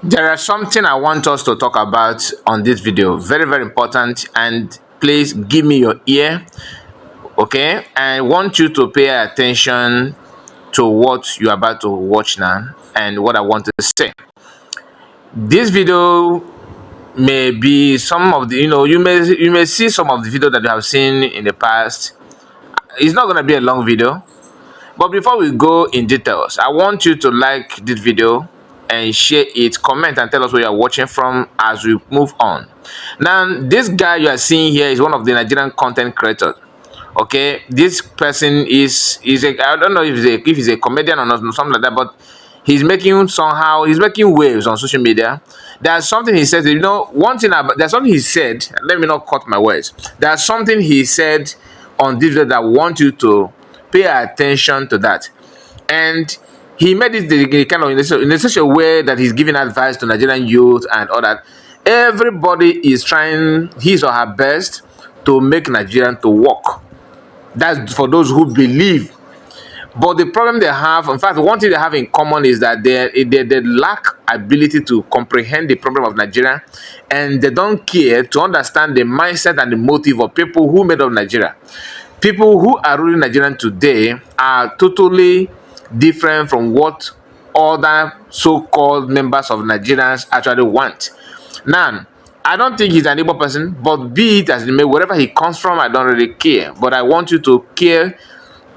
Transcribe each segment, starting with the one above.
There are something I want us to talk about on this video. Very, very important. And please give me your ear. Okay. I want you to pay attention to what you're about to watch now and what I want to say. This video may be some of the, you may see some of the video that you have seen in the past. It's not going to be a long video. But before we go in details, I want you to like this video and share it, comment and tell us where you are watching from as we move on. Now, this guy you are seeing here is one of the Nigerian content creators. Okay, this person is I don't know if he's a comedian or not, something like that, but he's making waves on social media. There's something he said, one thing about there's something he said, let me not cut my words. There's something he said on this video that I want you to pay attention to that. And he made it the kind of in such a way that he's giving advice to Nigerian youth and all that. Everybody is trying his or her best to make Nigerian to work. That's for those who believe. But the problem they have, in fact, one thing they have in common is that they lack ability to comprehend the problem of Nigeria, and they don't care to understand the mindset and the motive of people who made up Nigeria. People who are ruling Nigeria today are totally different from what other so-called members of Nigerians actually want. Now, I don't think he's an able person, but be it as it may, wherever he comes from, I don't really care. But I want you to care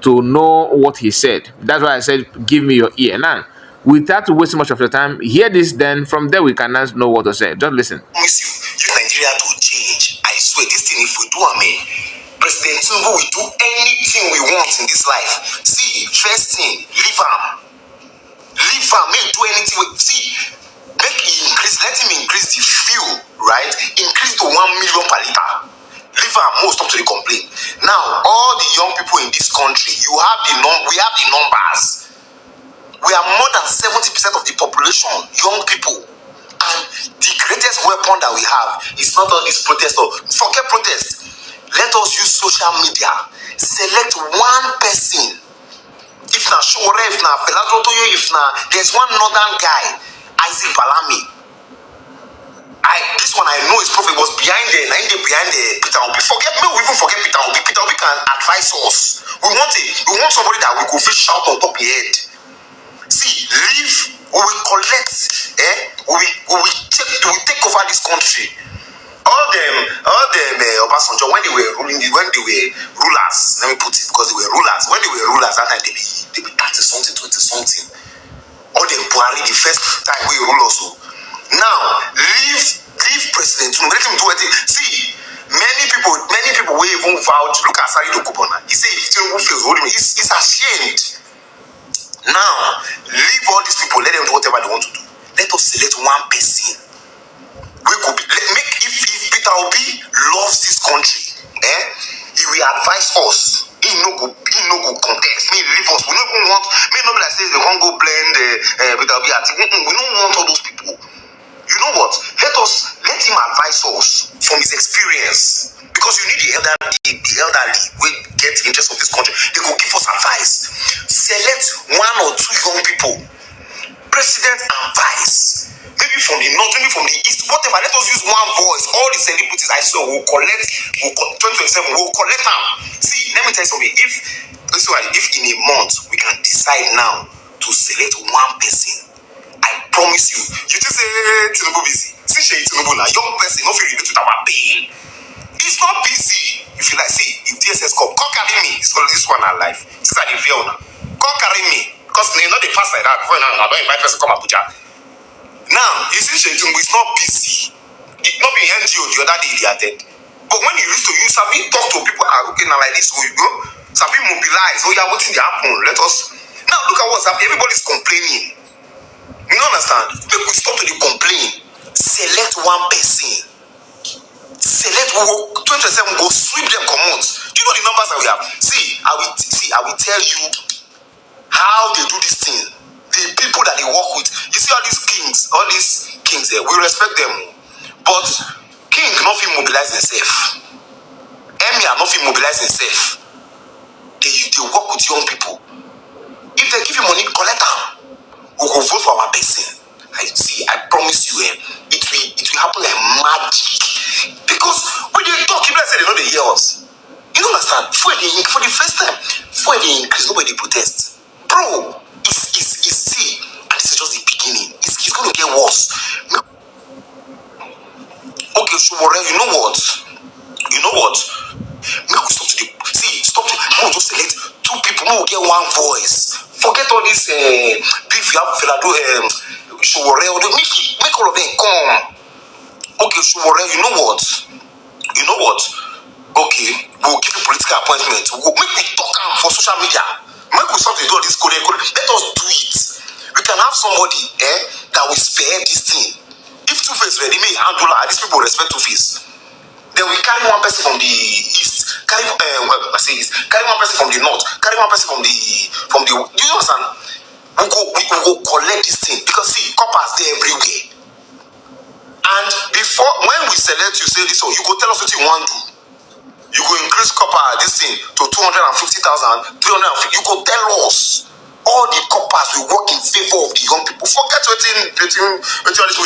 to know what he said. That's why I said, give me your ear. Now, without wasting much of your time, hear this, then from there we can know what to say. Just listen. Promise you Nigeria to change. I swear, this thing, if we do, President Tinubu will do anything we want in this life. See, first thing, leave him. Leave him, make do anything. See, let him increase the fuel, right? Increase to 1 million per liter. Leave him, most stop to the complaint. Now, all the young people in this country, we have the numbers. We are more than 70% of the population, young people. And the greatest weapon that we have is not all this protest. Forget protest. Let us use social media. Select one person. If na Shore, if na Pelagotoyo, if na there's one northern guy, Isaac Balami. This one I know his prophet was behind the Peter Obi. We even forget Peter Obi. Peter Obi can advise us. We want somebody that we could fish shout on top of the head. See, leave. We will collect. We will take over this country. All them Obasanjo, when they were rulers, let me put it, because they were rulers. When they were rulers, that time they be 30 something, 20 something. All them Buhari, the first time we rule also. Now, leave President Tinubu. Let him do it. See, many people will even vouch. Look at Sari Dokubona. He said if Tinubu fails, he's ashamed. Now, leave all these people. Let them do whatever they want to do. Let us select one person. We could if Peter Obi loves this country, he will advise us. He no go contest. He leave us. We don't even want. May not be like say they won't go blend Peter Obi. We don't want all those people. You know what? Let him advise us from his experience. Because you need the elderly will get the interest of this country. They will give us advice. Select 1 or 2 young people. President advice. Maybe from the north, maybe from the east, whatever. Let us use one voice. All the celebrities I saw will collect 2027, we'll collect them. See, let me tell you something. If in a month we can decide now to select one person, I promise you just say Tinubu busy. See, Tinubu now, young person, not really to our pain. It's not busy. If you like, see, if DSS come carry me. So this one I life. This is the view now. Come carry me. Because they know they pass like that. Before now, I don't invite person come Abuja. Now, you see, Tinubu is not busy. It not be NGO the other day they attend. But when you used to use Sabi talk to people, okay, now like this, so you go, Sabi mobilize. Oh yeah, what's in the happen? Let us now look at what's happening. Everybody's complaining. You understand? Make we stop to the complain. Select one person. Select 27 go sweep them commons. Do you know the numbers that we have? I will tell you how they do this thing. The people that they work with. You see all these kings there, we respect them. But king not feel mobilize themselves. Emir not feel mobilize themselves. They work with young people. If they give you money, collect them. We will vote for our person. I promise peace, nobody protest. Bro, it's see, and this is just the beginning. It's going to get worse. Okay, Shubore, you know what? You know what? Make we stop to the see, stop to we just select two people who will get one voice. Forget all this beef you have Shubore, make all of them come. Okay, Shubore, you know what? You know what? Okay, we'll give you political appointment. Make we talk for social media. Make we stop to do all this code. Let us do it. We can have somebody that will spare this thing. If Two-Face ready, me handle these people respect Two-Face. Then we carry one person from the east, carry carry one person from the north, carry one person from the do you understand? We go collect this thing because see, coppers there everywhere. And before when we select you say this, so you go tell us what you want to do. You go increase copper this thing to 250,000, 350. You go tell us. All the coppers will work in favor of the young people. Forget what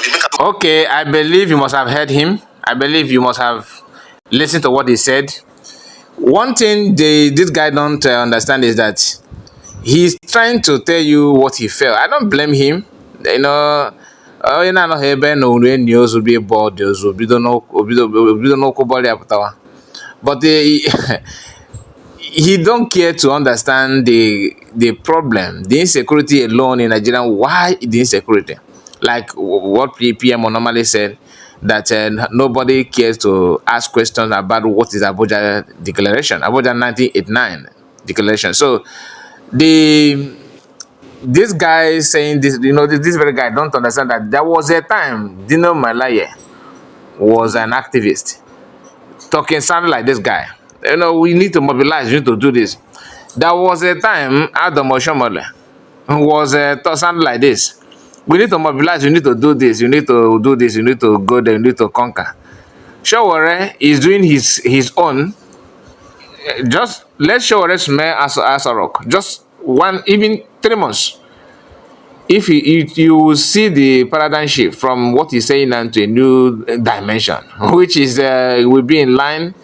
they make. Okay, I believe you must have heard him. I believe you must have listened to what he said. One thing this guy don't understand is that he's trying to tell you what he felt. I don't blame him. You know, you know, news will be bored. We don't know, but he don't care to understand the problem, the insecurity alone in Nigeria. Why the insecurity? Like what PM normally said, that nobody cares to ask questions about what is Abuja Declaration, Abuja 1989 Declaration. So this guy saying this, you know, this very guy don't understand that there was a time Dino Malaye was an activist talking sounding like this guy. You know, we need to mobilize, we need to do this. There was a time Adam Oshomole was sounding like this. We need to mobilize, you need to do this, you need to do this, you need to go there, you need to conquer. Showore is doing his own. Just let Showore smell as a rock. Just even 3 months. If you see the paradigm shift from what he's saying now to a new dimension, which is will be in line,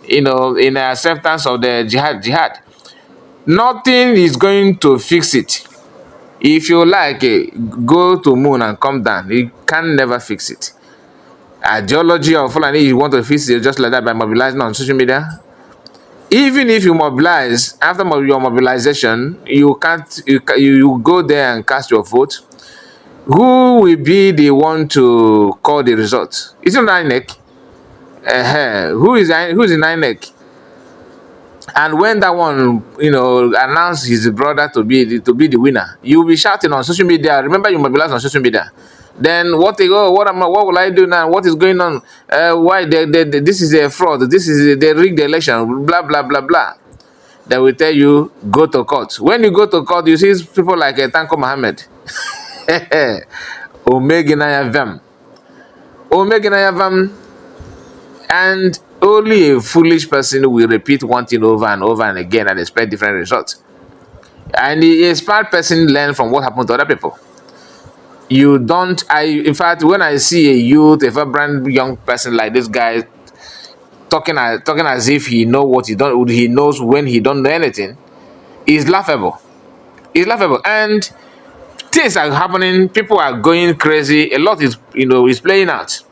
you know, in acceptance of the jihad. Nothing is going to fix it. If you like, go to moon and come down. You can never fix it. Ideology of Fulani, you want to fix it just like that by mobilizing on social media. Even if you mobilize, after your mobilization, you go there and cast your vote. Who will be the one to call the result? Is it INEC? Who's in INEC? And when that one, you know, announced his brother to be the winner, you'll be shouting on social media. Remember, you mobilize on social media. Then what will I do now? What is going on? Why this is a fraud? This is they rigged the election. Blah blah blah blah. They will tell you go to court. When you go to court, you see people like Tanko Mohammed, Omeginaya Vam, and only a foolish person will repeat one thing over and over and again and expect different results. And a smart person learn from what happened to other people. You don't. In fact, when I see a youth, a vibrant young person like this guy talking as if he know what he knows when he don't know anything, is laughable. It's laughable, and things are happening. People are going crazy. A lot is playing out,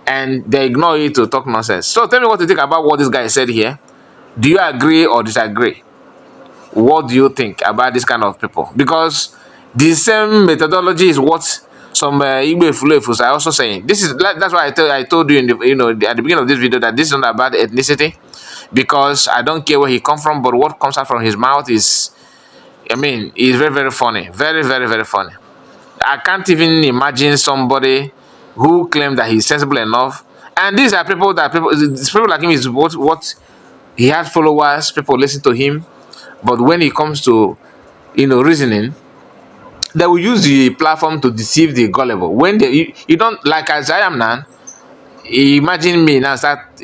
and they ignore it to talk nonsense. So tell me what you think about what this guy said here. Do you agree or disagree? What do you think about this kind of people? Because the same methodology is what some Igbo Fulefus are also saying. That's why I told you at the beginning of this video that this is not about ethnicity, because I don't care where he comes from, but what comes out from his mouth is, is very, very funny. Very, very, very funny. I can't even imagine somebody who claims that he's sensible enough. And these are people like him is what he has followers, people listen to him. But when it comes to reasoning, they will use the platform to deceive the gullible. When you don't, like as I am now, imagine me now start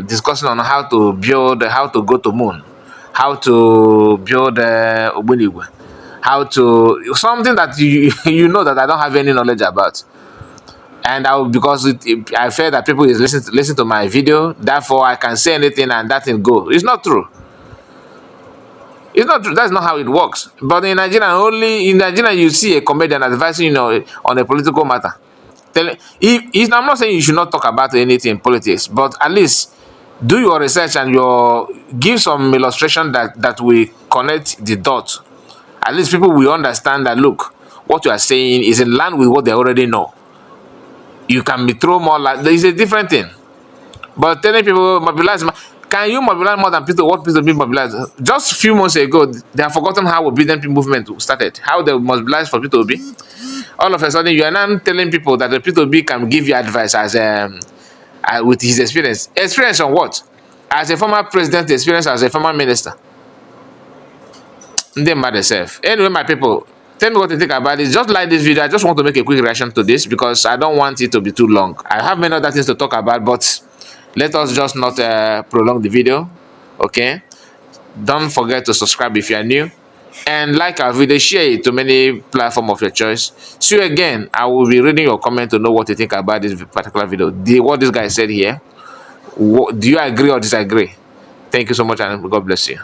discussing on how to go to moon, how to build Ogbunigwe, how to something that you know that I don't have any knowledge about. And I feel that people is listen to my video, therefore I can say anything and that thing go. It's not true. It's not true. That's not how it works. But in Nigeria, you see a comedian advising on a political matter. I'm not saying you should not talk about anything in politics, but at least do your research and give some illustration that will connect the dots. At least people will understand that, look, what you are saying is in line with what they already know. You can be throw more light. There is a different thing. But telling people mobilize, can you mobilize more than people? What people be mobilized? Just a few months ago, they have forgotten how obedient movement started. How they mobilized for people to be. All of a sudden, you are now telling people that the people be can give you advice as with his experience. Experience on what? As a former president, experience as a former minister. They mad themselves. Anyway, my people, tell me what you think about it. Just like this video. I just want to make a quick reaction to this because I don't want it to be too long. I have many other things to talk about, but let us just not prolong the video. Okay, don't forget to subscribe if you are new and like our video, share it to many platforms of your choice. See you again. I will be reading your comment to know what you think about this particular video. What this guy said here, do you agree or disagree? Thank you so much and God bless you.